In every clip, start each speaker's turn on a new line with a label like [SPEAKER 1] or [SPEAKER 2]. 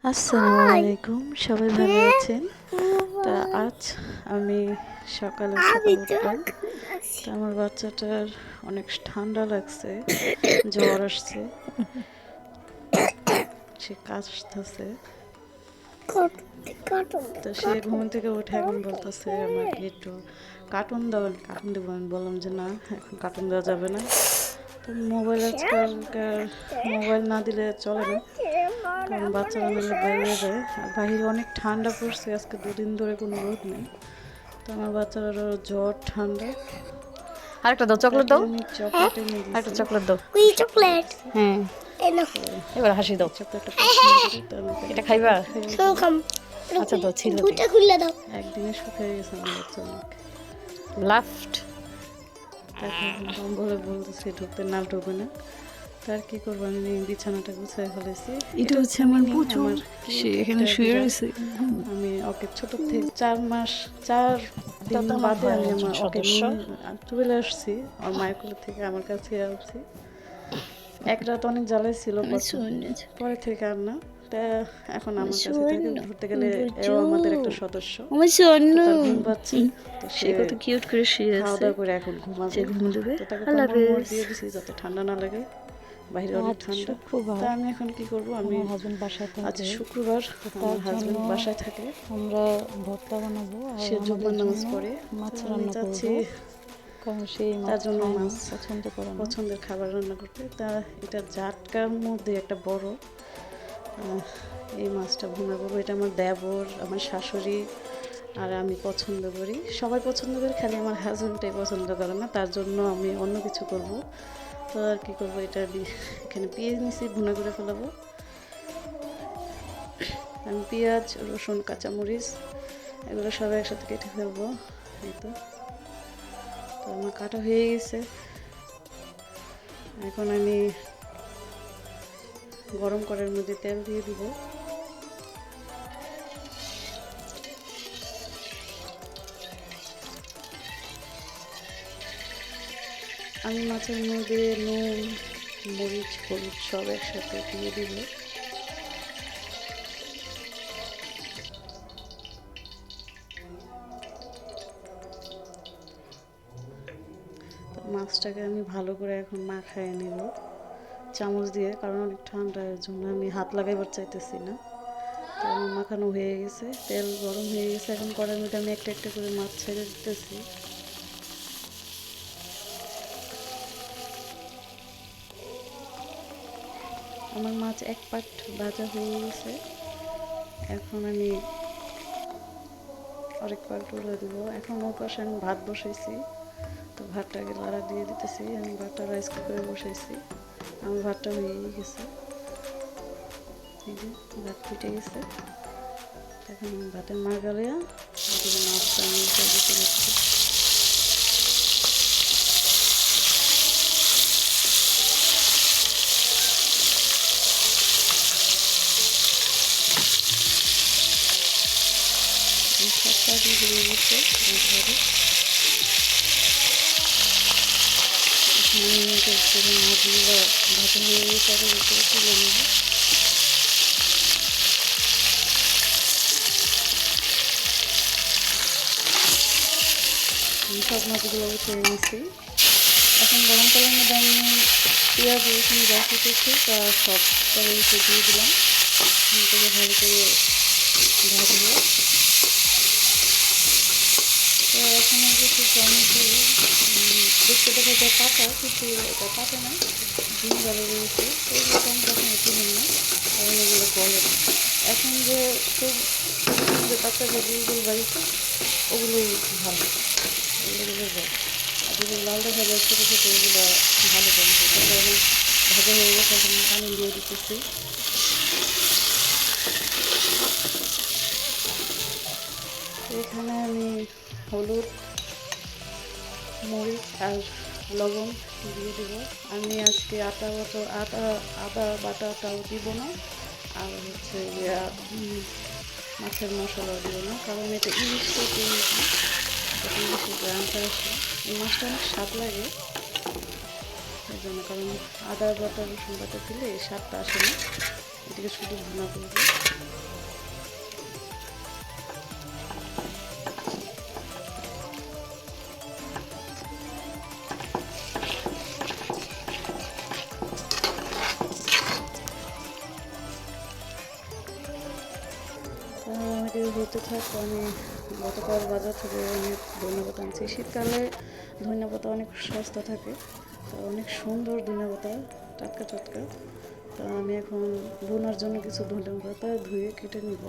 [SPEAKER 1] আসসালামু আলাইকুম, সবাই ভালো আছেন? তা আজ আমি সকালে উঠলাম। তা আমার বাচ্চাটার অনেক ঠান্ডা লাগছে, জ্বর আসছে, সে কাশতেছে। তো সে ঘুম থেকে উঠে এখন বলতেছে আমাকে একটু কার্টুন দাও, আমি কার্টুন দেবো। আমি বললাম যে না, এখন কার্টুন দেওয়া যাবে না। তো মোবাইল আজকালকার মোবাইল না দিলে চলে না, কারণ বাচ্চারা নাহলে বাইরে যায়। আর বাইরে অনেক ঠান্ডা পড়ছে, আজকে 2 দিন ধরে কোনো রোদ নেই। তো আমার বাচ্চারা জ্বর ঠান্ডা।
[SPEAKER 2] আরেকটা দাও, চকলেট দাও,
[SPEAKER 1] আমি চকলেট এনে
[SPEAKER 2] আরেকটা
[SPEAKER 1] দিয়েছি।
[SPEAKER 2] চকলেট দাও।
[SPEAKER 3] চকলেট
[SPEAKER 2] হ্যাঁ, এবার হাসি দাও।
[SPEAKER 1] চকলেটটা পছন্দ করে, তো আমি
[SPEAKER 2] এটা খাইবা?
[SPEAKER 1] খাইয়ে
[SPEAKER 2] আচ্ছা দাও, ছিল
[SPEAKER 3] দুটা খুলে দাও।
[SPEAKER 1] একদিনে শুকিয়ে গেছে আমার বাচ্চা অনেক।
[SPEAKER 2] লাফট।
[SPEAKER 1] তাকে বলে বলতেছি ঢুকতে, না ঢুকবে না। তার কি করবো, আমি বিছানাটা গুছিয়ে ফেলেছি।
[SPEAKER 4] এটা হচ্ছে আমার পুচু, সে এখানে শুয়ে রয়েছে।
[SPEAKER 1] আমি ওকে ছোট থেকে 4 দিন বাদে আমি ওকে নিয়ে চলে আসছি ওর মায়ের কোল থেকে আমার কাছে আসছি। এক রাত অনেক জ্বালাই ছিল, পরে থেকে আর না। তা এখন আমার কাছে থেকে ধরতে গেলে এও আমাদের একটা সদস্য।
[SPEAKER 3] আমার সোনু
[SPEAKER 1] তার ঘুম পাচ্ছে, তো
[SPEAKER 4] সে কত কিউট করে শুয়ে
[SPEAKER 1] খাওয়া
[SPEAKER 4] আছে।
[SPEAKER 1] দাওয়া করে এখন ঘুমাবে।
[SPEAKER 4] সে ঘুম দেবে।
[SPEAKER 1] তো তাকে
[SPEAKER 4] আল্লাহ
[SPEAKER 1] কম্বল
[SPEAKER 4] হাফেজ।
[SPEAKER 1] দিয়ে দিছি যাতে ঠান্ডা না লাগে, বাইরে অনেক ঠান্ডা। তা আমি এখন কি করব, আমি
[SPEAKER 2] হাজবেন্ড বাসায়
[SPEAKER 1] আজ
[SPEAKER 2] থাকে,
[SPEAKER 1] শুক্রবার, আমার হাজবেন্ড
[SPEAKER 2] জন্য
[SPEAKER 1] বাসায় থাকে,
[SPEAKER 2] আমরা ভর্তা বানাবো আর
[SPEAKER 1] সে জুম্মার নামাজ পড়ে।
[SPEAKER 2] মাছ
[SPEAKER 1] তো আমি
[SPEAKER 2] রান্না
[SPEAKER 1] চাচ্ছি
[SPEAKER 2] করবো, কারণ সেই
[SPEAKER 1] তার
[SPEAKER 2] মাছ
[SPEAKER 1] জন্য
[SPEAKER 2] খায় না,
[SPEAKER 1] মাছ
[SPEAKER 2] পছন্দ করে না।
[SPEAKER 1] পছন্দের খাবার রান্না করতে। তা এটা জাটকার মধ্যে একটা বড়, এই মাছটা ভুনা করবো। এটা আমার দেবর, আমার শাশুড়ি আর আমি পছন্দ করি, সবাই পছন্দ করে, খালি আমার হাজবেন্ডটাই পছন্দ করে না, তার জন্য আমি অন্য কিছু করব। তো আর কি করবো, এটা এখানে পেঁয়াজ নিছি, ভুনা করে ফেলাবো। আমি পেঁয়াজ, রসুন, কাঁচামরিচ এগুলো সব একসাথে কেটে ফেলবো। এই তো আমার কাটা হয়ে গেছে। এখন আমি গরম করার মধ্যে তেল দিয়ে দিব। আমি মাছের মধ্যে নুন, মরিচ, হলুদ সব একসাথে দিয়ে দিব। মাছটাকে আমি ভালো করে এখন মাখায় নেব চামচ দিয়ে, কারণ অনেক ঠান্ডার জন্য আমি হাত লাগাইবার চাইতেছি না। তো আমার মাখানো হয়ে গেছে, তেল গরম হয়ে গেছে। এখন কড়াইয়ের মধ্যে আমি একটা একটা করে মাছ ছেড়ে দিতেছি। আমার মাছ এক পাট ভাজা হয়ে গেছে, এখন আমি আরেক পাট উল্টে দেবো। এখন ওর পাশে আমি ভাত বসাইছি, তো ভাতটাকে লাড়া দিয়ে দিতেছি। আমি ভাতটা রাইস কুকারে বসাইছি, আমার ভাতটা হয়ে গেছে। এই যে ভাত ফুটে গেছে, এখন আমি ভাতের মার গালিয়া মাছটা আমি দিতে দিচ্ছি। সবটা দিয়ে গেছে এইভাবে। মাছগুলো ভাজা হয়ে গেছে, আবার উপরে তুলে নেব। সব মাছগুলো উঠিয়ে নিয়েছি। এখন গরম তেলের মধ্যে আমি পেঁয়াজ, রসুন যা কেটেছি তা সব তেলের উপরে দিয়ে দিলাম। এটাকে ভালো করে ভাজবো। তো এখন কিছু টমেটো দেখতে দেখা যায় পাতা, কিন্তু এটা পাতা না, ডিম ভালো রয়েছে। তো এগুলো টমেটো এখন তুলে নিই, কারণ এগুলো গলে না। এখন যে যে পাতা যে ডিমগুলো বাড়িছে ওগুলোই ভালো, ওগুলো যায়। আর যেগুলো লাল দেখা যায় ছোটো ছোটো, ওগুলো ভালো টমেটো। তারপরে ভাজা হয়ে গেছে, এখন পানি দিয়ে দিতেছি। এখানে আমি হলুদ, মরিচ আর লবণ দিয়ে দেব। আমি আজকে আদা বাটাটাও দিব না, আর হচ্ছে মাছের মশলাও দিব না, কারণ এটা ইলিশ থেকে ইলিশের গ্রামটা আসে। এই মাছটা অনেক স্বাদ লাগে এই জন্য, কারণ আদা বাটা, রসুন বাটা দিলে এই স্বাদটা আসে না। এটাকে শুধু ভুনা করবো। আমাকে হতে থাক। আমি গতকাল বাজার থেকে অনেক ধন্যবাদ আনছি। শীতকালে ধন্যপাতা অনেক সস্তা থাকে, তো অনেক সুন্দর ধন্যপাতা, টাটকা টাটকা। তো আমি এখন বোনার জন্য কিছু ধন্যপাতা ধুয়ে কেটে নিব।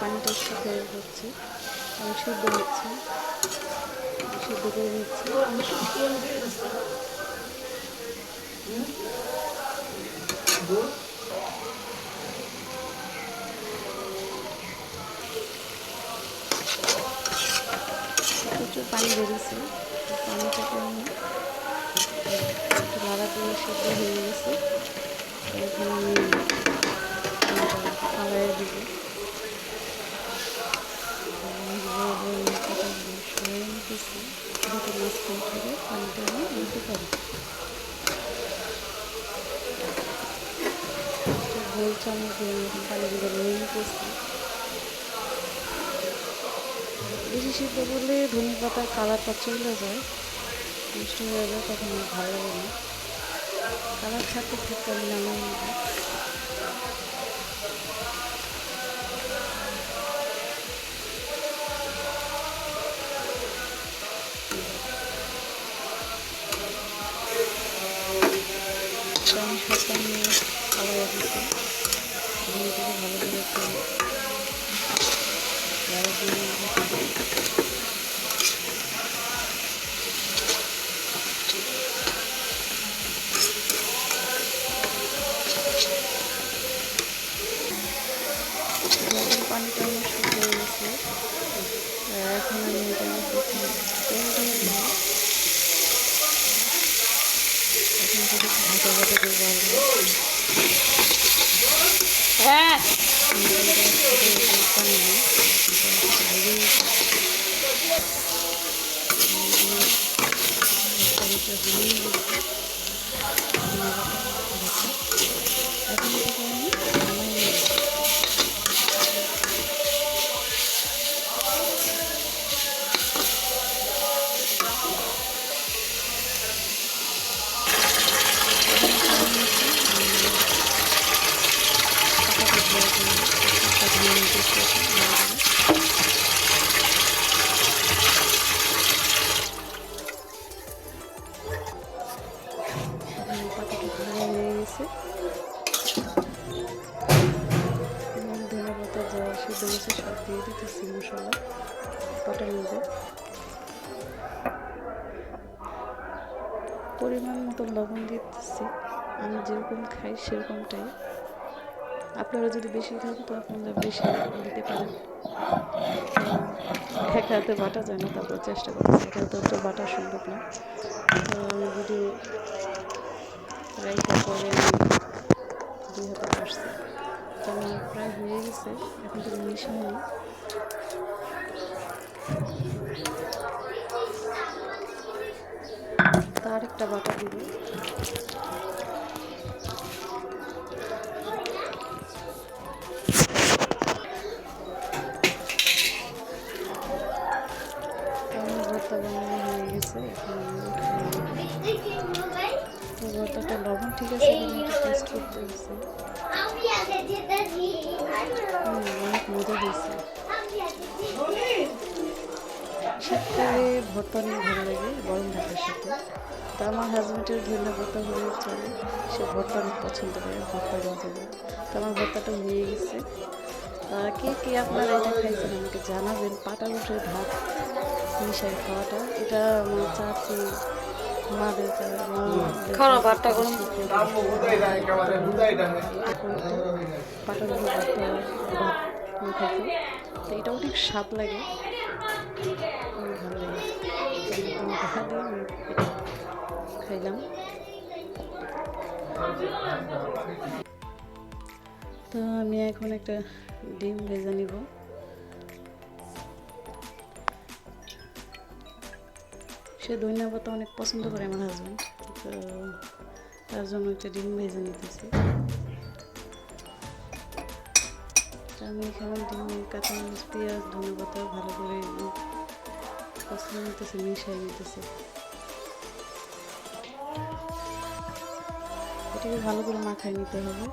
[SPEAKER 1] পানিটা শুকিয়ে হচ্ছে, আমি সিদ্ধ হচ্ছে, সিদ্ধ করে নিচ্ছি। প্রচুর পানি বেরিয়েছে, পানিটাকে আমি একটু লাড়া দিয়ে সিদ্ধ হয়ে গেছে। এখন আমি খাওয়াই দিব। সরিয়ে নিতেছি, দুটো মাঝখান থেকে পানিটা আমি নিতে পারি। গোল চামচ দিয়ে আমি পানিগুলো নিয়ে নিতেছি। বেশি সিদ্ধ করলে ধনে পাতার কালারটা চলে যায়, নষ্ট হয়ে যায়, তখন আর ভালো লাগে না। কালার থাকতে ঠিক আমি নামাই নেব। আমি সবটা নিয়ে খাওয়া দিচ্ছি, ধনেটাকে ভালো করে একটু লাড়া দিয়ে পানিটা আমার শুকিয়ে গেছে। এখন আমি এটা তেল দিয়ে দিই। এখন যদি ভাজা ভাজা করে বাড়বো, পানি দিই। এখন এটাকে আমি নামাই নিই। যা সিদ্ধ হয়েছে সব দিয়ে দিতেছি মশলা পাটার মধ্যে। পরিমাণ মতো লবণ দিতেছি, আমি যেরকম খাই সেরকমটাই। আপনারা যদি বেশি খান তো আপনারা বেশি দিতে পারেন। এক হাতে বাটা যায় না, তারপর চেষ্টা করতেছি, এক হাতে তো বাটা সম্ভব না। তো আমি ভিডিও রাইখার পরে আমি 2 হাতে বাড়ছি। তো আমার প্রায় হয়ে গেছে, এখন তো মিশিয়ে নিই। তার একটা বাটা দিব, ভর্তা বানানো হয়ে গেছে। এখন ভর্তাটা লবণ ঠিক আছে কিনা টেস্ট করতে হচ্ছে। অনেক মজা হয়েছে। শীতকালে ভর্তা নিয়ে ভালো লাগে গরম ভাতের সাথে। তো আমার হাজব্যান্ডের ধনিয়া ভর্তা হয়ে চলে, সে ভর্তা অনেক পছন্দ করে, ভর্তা মজা। তো আমার ভর্তাটা হয়ে গেছে। কে কে আপনারা এটা খাইছেন আমাকে জানাবেন। পাটা উঠে ভাত মিশাই খাওয়াটা, এটা আমার চাচি মাদের পাটার ভাত খাইছে। তো এটা অনেক স্বাদ লাগে, অনেক ভালো লাগে। খাইলাম। তো আমি এখন একটা ডিম ভেজে নিব। সে ধনিয়া পাতা অনেক পছন্দ করে আমার হাজব্যান্ড, তো তার জন্য একটা ডিম ভেজে নিতেছি। আমি এখানে ডিম, কাঁচামরিচ, পেঁয়াজ, ধনিয়া পাতা ভালো করে কষিয়ে নিতেছি, মিশিয়ে নিতেছি। এটাকে ভালো করে মাখায় নিতে হবে।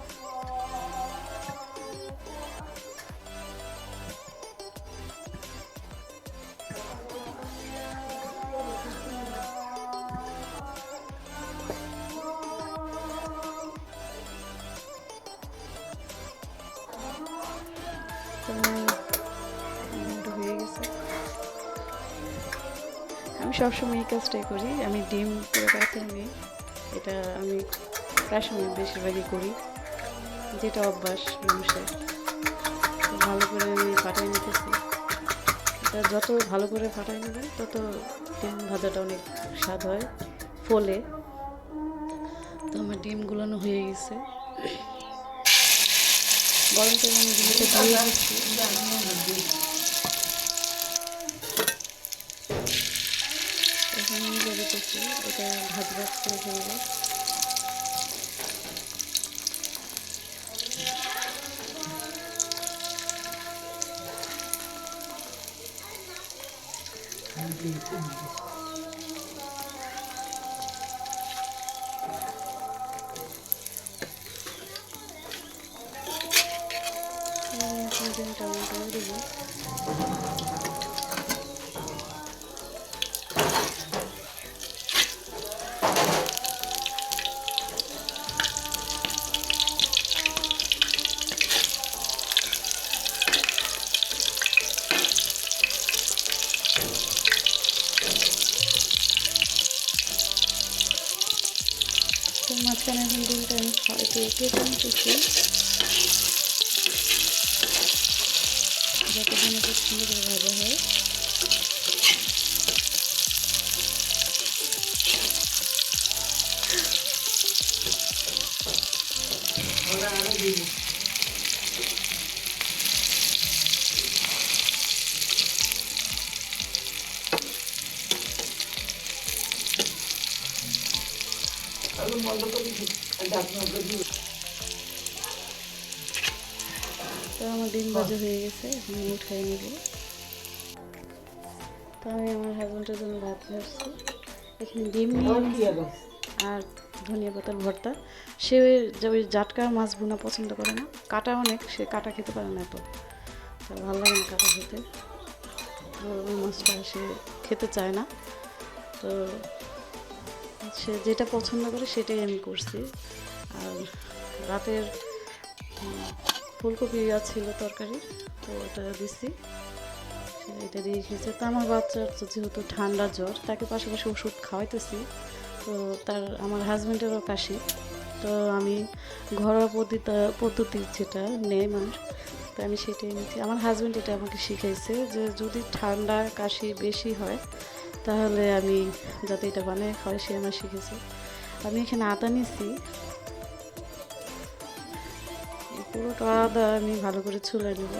[SPEAKER 1] হয়ে গেছে। আমি সবসময় এই কাজটাই করি, আমি ডিম পুরো কাছে নিই। এটা আমি প্রায় সময় বেশিরভাগই করি, যেটা অভ্যাস মানুষের। ভালো করে আমি ফাটাই নিতেছি। এটা যত ভালো করে ফাটাই নেবেন তত ডিম ভাজাটা অনেক স্বাদ হয়, ফলে। তো আমার ডিম গুলানো হয়ে গেছে। গরম তেল আমি ডিমটা দিয়ে দিচ্ছি। এখন নিয়ে দিতেছি, এটা ভাজ ভাজ করে ফেলবো। টমেটো দেবো। তো মাঝখানে এখন ডিমটা আমি একটু কেটে নিতেছি, যাতে ডিমটা সুন্দর করে ভাজা হয়। তো আমার ডিম ভাজা হয়ে গেছে, এখন আমি উঠাই নেব। তো আমি আমার হাজব্যান্ডের জন্য ভাত ভাজছি। এখানে ডিম নিয়ে আর ধনিয়া পাতার ভর্তা। সে ওই জাটকা মাছ ভুনা পছন্দ করে না, কাটা অনেক, সে কাটা খেতে পারে না, এত তো ভালো লাগে না কাটা খেতে। তো ওই মাছটা সে খেতে চায় না, তো সে যেটা পছন্দ করে সেটাই আমি করছি। আর রাতের ফুলকপি ছিল তরকারি, তো ওটা দিছি, এটা দিয়ে খেয়েছে। তো আমার বাচ্চার তো যেহেতু ঠান্ডা জ্বর, তাকে পাশাপাশি ওষুধ খাওয়াইতেছি। তো আমার হাজব্যান্ডেরও কাশি, তো আমি ঘরোয়া পদ্ধতি যেটা নেয় মানুষ, তো আমি সেটাই নিচ্ছি। আমার হাজব্যান্ড এটা আমাকে শিখাইছে যে যদি ঠান্ডা কাশি বেশি হয় তাহলে আমি যাতে এটা বানিয়ে খাওয়াই, সে আমার শিখেছে। আমি এখানে আদা নিছি, এই পুরোটা আদা আমি ভালো করে ছুলে নেব।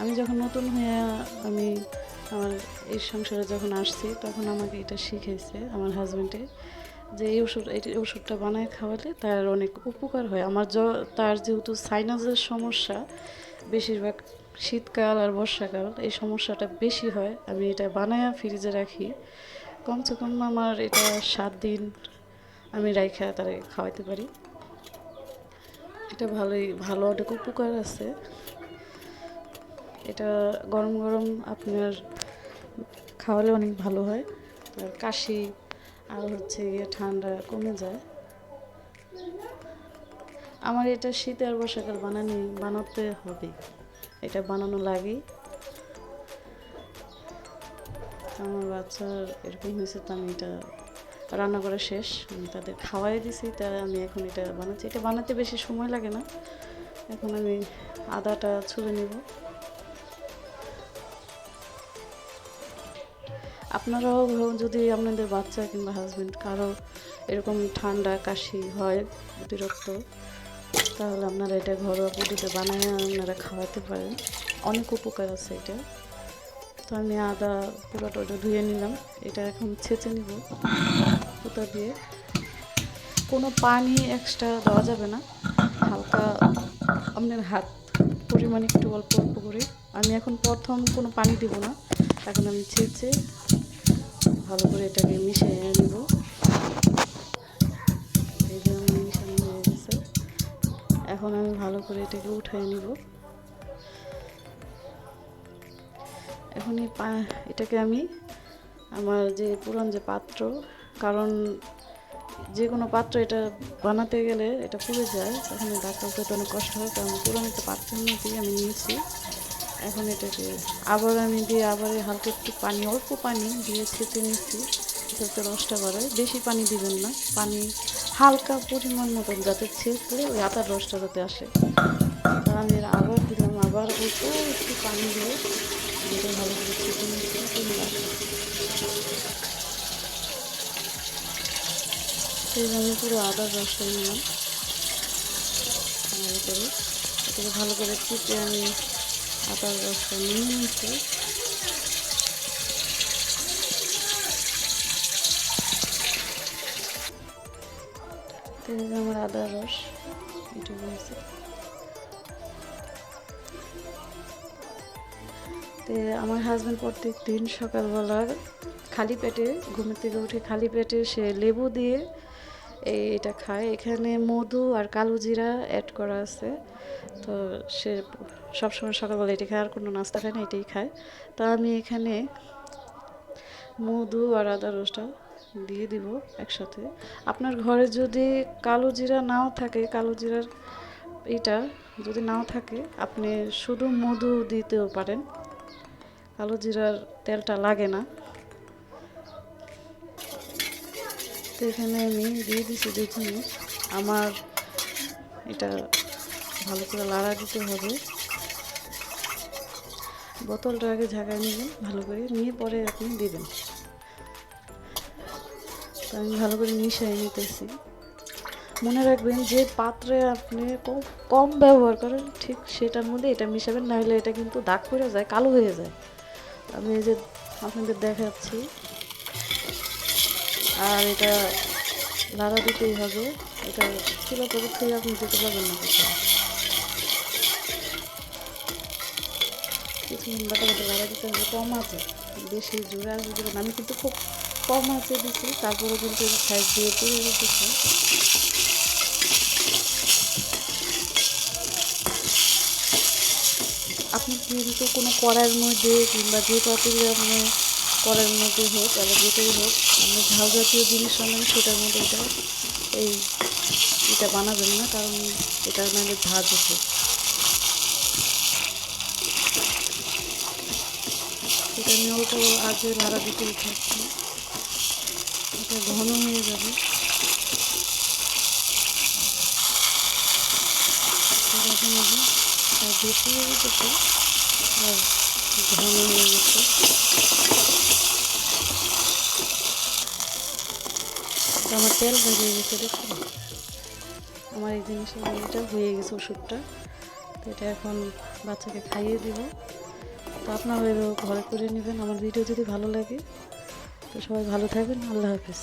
[SPEAKER 1] আমি যখন নতুন হয়ে আমি আমার এই সংসারে যখন আসছি, তখন আমাকে এটা শিখেছে আমার হাজব্যান্ডে, যে এই ওষুধটা বানায় খাওয়ালে তার অনেক উপকার হয়। তার যেহেতু সাইনাসের সমস্যা, বেশিরভাগ শীতকাল আর বর্ষাকাল এই সমস্যাটা বেশি হয়, আমি এটা বানায়া ফ্রিজে রাখি। কমসে কম আমার এটা 7 দিন আমি রাইখা তারে খাওয়াইতে পারি। এটা ভালো অনেক উপকার আছে। এটা গরম গরম আপনার খাওয়ালে অনেক ভালো হয়, আর কাশি আর হচ্ছে ঠান্ডা কমে যায়। আমার এটা শীত আর বর্ষাকাল বানাতে হবে, এটা বানানো লাগে। আমার বাচ্চার এরকম হয়েছে, তো আমি এটা রান্না করা শেষ, আমি তাদের খাওয়াই দিছি। তাই আমি এখন এটা বানাচ্ছি। এটা বানাতে বেশি সময় লাগে না। এখন আমি আদাটা ছুলে নেব। আপনারাও যদি আপনাদের বাচ্চা কিংবা হাজব্যান্ড কারো এরকম ঠান্ডা কাশি হয় অতিরিক্ত, তাহলে আপনারা এটা ঘরোয়া পদ্ধতিতে বানিয়ে আপনারা খাওয়াতে পারেন, অনেক উপকার আছে এটা। তো আমি আদা পুরোটা ধুয়ে নিলাম, এটা এখন ছেঁচে নিব সুতা দিয়ে। কোনো পানি এক্সট্রা দেওয়া যাবে না, হালকা আপনার হাত পরিমাণ একটু অল্প অল্প করে। আমি এখন প্রথম কোনো পানি দিব না, এখন আমি ছেঁচে ভালো করে এটাকে মিশিয়ে নিব। এই যে আমার মিশানো হয়ে গেছে, এখন আমি ভালো করে এটাকে উঠিয়ে নিব। এখন এটাকে আমি আমার যে পুরান যে পাত্র, কারণ যে কোনো পাত্র এটা বানাতে গেলে এটা পুড়ে যায়, তখন ঢাকা উঠাতে অনেক কষ্ট হয়, কারণ পুরান একটা পাত্রের মধ্যেই আমি নিয়েছি। এখন এটাকে আবার হালকা একটু পানি, অল্প পানি দিয়ে ছেঁচে নিচ্ছি যাতে রসটা বাড়ায়। বেশি পানি দিবেন না, পানি হালকা পরিমাণ মতন, যাতে ছেঁচলে ওই আটার রসটা যাতে আসে। তা আমি আবার দিলাম, আবার অল্প একটু পানি দিয়ে এটা ভালো করে ছেঁচে নিচ্ছি। আমি পুরো আদার রসটা নিলাম ভালো করে, এটাকে ভালো করে চিপে আমি আদার রসটা নিয়ে নিচ্ছি। আমার আদার রস এটা বলছে। তো আমার হাজব্যান্ড প্রত্যেক দিন সকালবেলার খালি পেটে, ঘুমের থেকে উঠে খালি পেটে সে লেবু দিয়ে এটা খায়। এখানে মধু আর কালো জিরা অ্যাড করা আছে, তো সে সবসময় সকালবেলা এটা খায়, আর কোনো নাস্তা খায় না, এটাই খায়। তো আমি এখানে মধু আর আদা রসটা দিয়ে দিব একসাথে। আপনার ঘরে যদি কালো জিরা নাও থাকে, কালো জিরার এটা যদি নাও থাকে, আপনি শুধু মধু দিতেও পারেন, কালো জিরার তেলটা লাগে না। তো এখানে আমি দিয়ে দিচ্ছি 2 চামচ। আমার এটা ভালো করে লাড়া দিতে হবে। বোতলটা আগে ঝাঁকায় নেবেন ভালো করে, নিয়ে পরে আপনি দেবেন। তো আমি ভালো করে মিশিয়ে নিতেছি। মনে রাখবেন যে পাত্রে আপনি কম ব্যবহার করেন, ঠিক সেটার মধ্যে এটা মিশাবেন, না হলে এটা কিন্তু দাগ পড়ে যায়, কালো হয়ে যায়। আমি এই যে আপনাদের দেখাচ্ছি, আর এটা লাড়া দিতেই হবে। এটা চুলা করে খেয়ে আপনি যেতে পারবেন না কোথাও, কিছুক্ষণ বাটা লাড়া দিতে হবে কম আছে, বেশি জোরে আসবে দেবেন। আমি কিন্তু খুব কম আছে দিচ্ছি, তারপরে কিন্তু সাইড দিয়ে পুড়ে যেতেছে। আপনি কিন্তু কোনো কড়াইয়ের মধ্যে কিংবা যে পাতিলে আপনি কড়াইয়ের মধ্যে হোক, আবার যেটাই হোক, আপনি ঝাল জাতীয় জিনিস রান্নেন সেটার মধ্যে এটা এই এটা বানাবেন না, কারণ এটা নাহলে ভাজ ওঠে। এটা আমি অল্প আগে লাড়া দিতে থাকছি, এটা ঘন হয়ে যাবে। এখন আর বেশি হয়ে গেছে আর ঘন হয়ে গেছে। আমার তেল ভেজে গেছে, দেখুন আমার এই জিনিসের এটা হয়ে গেছে ওষুধটা। তো এটা এখন বাচ্চাকে খাইয়ে দিব। তো আপনারা ঘরে করে নেবেন। আমার ভিডিও যদি ভালো লাগে তো সবাই ভালো থাকবেন। আল্লাহ হাফেজ।